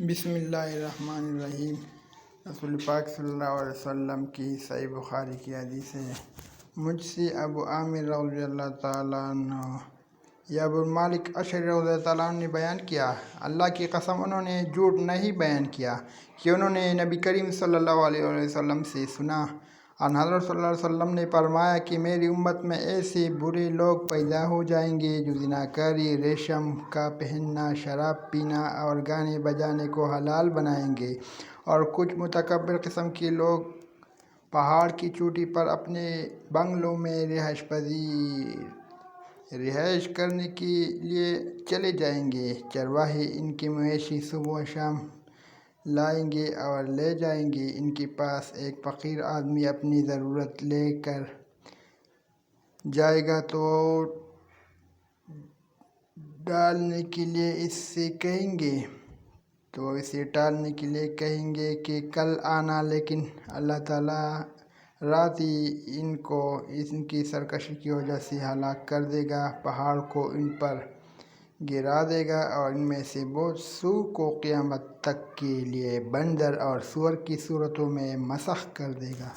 بسم اللہ الرحمن الرحیم۔ رسول پاک صلی اللہ علیہ وسلم کی صحیح بخاری کی حدیث ہے۔ مجھ سے ابو عامر رضی اللہ تعالیٰ عنہ یا ابو مالک اشعری رضی اللہ تعالیٰ عنہ نے بیان کیا، اللہ کی قسم انہوں نے جھوٹ نہیں بیان کیا کہ انہوں نے نبی کریم صلی اللہ علیہ وسلم سے سنا۔ ان حضرت صلی اللہ علیہ وسلم نے فرمایا کہ میری امت میں ایسے برے لوگ پیدا ہو جائیں گے جو زناکاری، ریشم کا پہننا، شراب پینا اور گانے بجانے کو حلال بنائیں گے، اور کچھ متکبر قسم کے لوگ پہاڑ کی چوٹی پر اپنے بنگلوں میں رہائش کرنے کے لیے چلے جائیں گے۔ چرواہے ان کے مویشی صبح و شام لائیں گے اور لے جائیں گے۔ ان کے پاس ایک فقیر آدمی اپنی ضرورت لے کر جائے گا تو ڈالنے کے لیے اسے ٹالنے کے لیے کہیں گے کہ کل آنا، لیکن اللہ تعالیٰ رات ہی ان کو ان کی سرکشی کی وجہ سے ہلاک کر دے گا، پہاڑ کو ان پر گرا دے گا اور ان میں سے بہت سو کو قیامت تک کے لیے بندر اور سور کی صورتوں میں مسخ کر دے گا۔